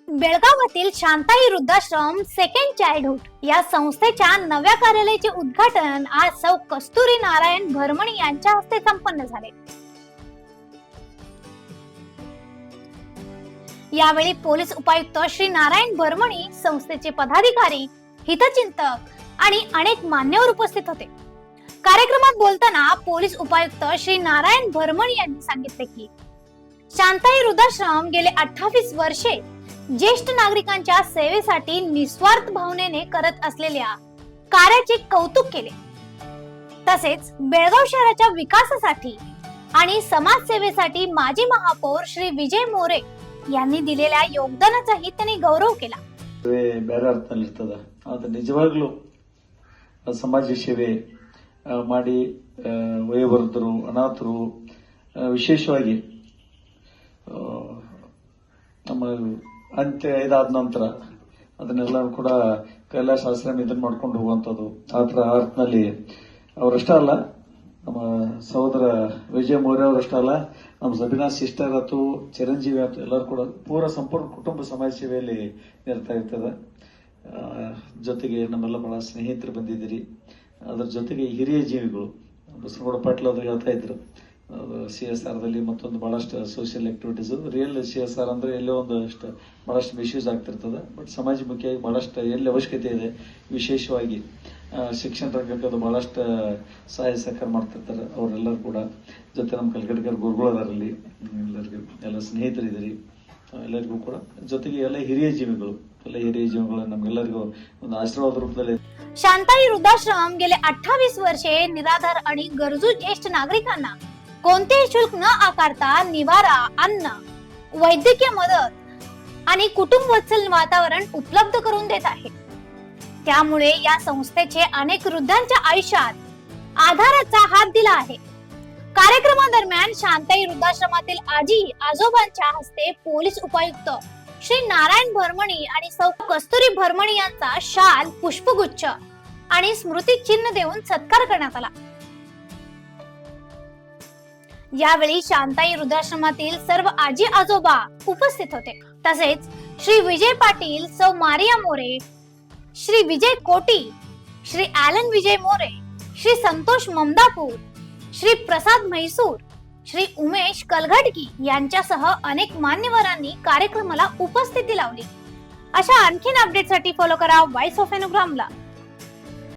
बेळगावातील शांताई वृद्धाश्रम second childhood या संस्थेच्या नव्या कार्यालयाचे उद्घाटन आज सौ कस्तुरी नारायण भरमणी यांच्या हस्ते संपन्न झाले। यावेळी पोलीस उपायुक्त श्री नारायण भरमणी, संस्थेचे पदाधिकारी, हितचिंतक आणि अनेक मान्यवर उपस्थित होते। कार्यक्रमात बोलताना पोलीस उपायुक्त श्री नारायण भरमणी यांनी सांगितले की शांताई वृद्धाश्रम गेले 28 वर्षे ज्येष्ठ नागरिकांच्या सेवेसाठी निस्वार्थ भावनेने करत असलेल्या कार्याचे कौतुक केले। तसेच बेळगाव शहराच्या विकासासाठी आणि समाजसेवेसाठी माजी महापौर श्री विजय मोरे यांनी दिलेल्या योगदानाचाही त्यांनी गौरव केला। ಬೇರೆ ಅರ್ಥದಲ್ಲಿರ್ತದ ಅದು ನಿಜವಾಗ್ಲೂ ಸಮಾಜ ಸೇವೆ ಮಾಡಿ ವಯೋವೃದ್ಧರು, ಅನಾಥರು, ವಿಶೇಷವಾಗಿ ನಮ್ಮ ಅಂತ್ಯ ಇದಾದ ನಂತರ ಅದನ್ನೆಲ್ಲ ಕೂಡ ಕೈಲಾಸ ಆಶ್ರಮ ಇದನ್ನ ಮಾಡ್ಕೊಂಡು ಹೋಗುವಂಥದ್ದು ಆ ಅರ್ಥದಲ್ಲಿ ಅವರಷ್ಟೇ ಅಲ್ಲ, ನಮ್ಮ ಸಹೋದರ ವಿಜಯ ಮೋರೆ ಅವರಷ್ಟೇ ಅಲ್ಲ, ನಮ್ಮ ಸಬಿನಾ ಸಿಸ್ಟರ್ ಆಯ್ತು, ಚಿರಂಜೀವಿ ಆಯ್ತು, ಎಲ್ಲರೂ ಕೂಡ ಸಂಪೂರ್ಣ ಕುಟುಂಬ ಸಮಾಜ ಸೇವೆಯಲ್ಲಿ ಇರ್ತಾ ಇರ್ತದೆ। ಜೊತೆಗೆ ನಮ್ಮೆಲ್ಲ ಬಹಳ ಸ್ನೇಹಿತರು ಬಂದಿದ್ದೀರಿ। ಅದರ ಜೊತೆಗೆ ಹಿರಿಯ ಜೀವಿಗಳು ಬಸವಗೌಡ ಪಾಟೀಲ್ ಅವರು ಹೇಳ್ತಾ ಇದ್ರು, CSR ದಲ್ಲಿ ಮತ್ತೊಂದು ಬಹಳಷ್ಟು ಸೋಷಿಯಲ್ ಆಕ್ಟಿವಿಟೀಸ್, ರಿಯಲ್ CSR ಅಂದ್ರೆ ಎಲ್ಲೋ ಒಂದಷ್ಟು ಬಹಳಷ್ಟು ಮಿಸ್ಯೂಸ್ ಆಗ್ತಿರ್ತದೆ, ಬಟ್ ಸಮಾಜಮುಖಿಯಾಗಿ ಬಹಳಷ್ಟು ಎಲ್ಲಿ ಅವಶ್ಯಕತೆ ಇದೆ, ವಿಶೇಷವಾಗಿ ಶಿಕ್ಷಣ ರಂಗಕ್ಕೆ ಬಹಳಷ್ಟು ಸಹಾಯ ಸಹಕಾರ ಮಾಡ್ತಿರ್ತಾರೆ ಅವರೆಲ್ಲರೂ ಕೂಡ। ಜೊತೆ ನಮ್ಮ ಕಲ್ಗಡ್ಕರ್ ಗುರುಗಳು ಅದರಲ್ಲಿ ಎಲ್ಲರಿಗೂ ಎಲ್ಲ ಸ್ನೇಹಿತರಿದ್ದೀರಿ, ಎಲ್ಲರಿಗೂ ಕೂಡ ಜೊತೆಗೆ ಎಲ್ಲ ಹಿರಿಯ ಜೀವಿಗಳು ನಮ್ಗೆಲ್ಲರಿಗೂ ಒಂದು ಆಶೀರ್ವಾದ ರೂಪದಲ್ಲಿ। शांताई वृद्धाश्रम गेले 28 वर्षे निराधार आणि गरजू ज्येष्ठ नागरिकांना कोणतेही शुल्क न आकारता निवारा, अन्न, वैद्यकीय मदत आणि कुटुंब वत्सल वातावरण उपलब्ध करून देत आहे। त्यामुळे या संस्थेचे अनेक वृद्धांच्या आयुष्यात आधाराचा हात दिला आहे। कार्यक्रमादरम्यान शांताई वृद्धाश्रमातील आजी आजोबांच्या हस्ते पोलीस उपायुक्त श्री नारायण भरमणी आणि सौ कस्तुरी भरमणी यांचा शाल, पुष्पगुच्छ आणि स्मृती चिन्ह देऊन सत्कार करण्यात आला। यावेळी शांताई वृद्धाश्रमातील सर्व आजी आजोबा उपस्थित होते। तसेच श्री विजय पाटील, सौ मारिया मोरे, श्री विजय कोटी, श्री ॲलन विजय मोरे, श्री संतोष ममदापूर, श्री प्रसाद म्हैसूर, श्री उमेश कलघटकी यांच्यासह अनेक मान्यवरांनी कार्यक्रमाला उपस्थिती लावली। अशा आणखीन अपडेटसाठी फॉलो करा व्हॉइस ऑफ एनुग्रामला।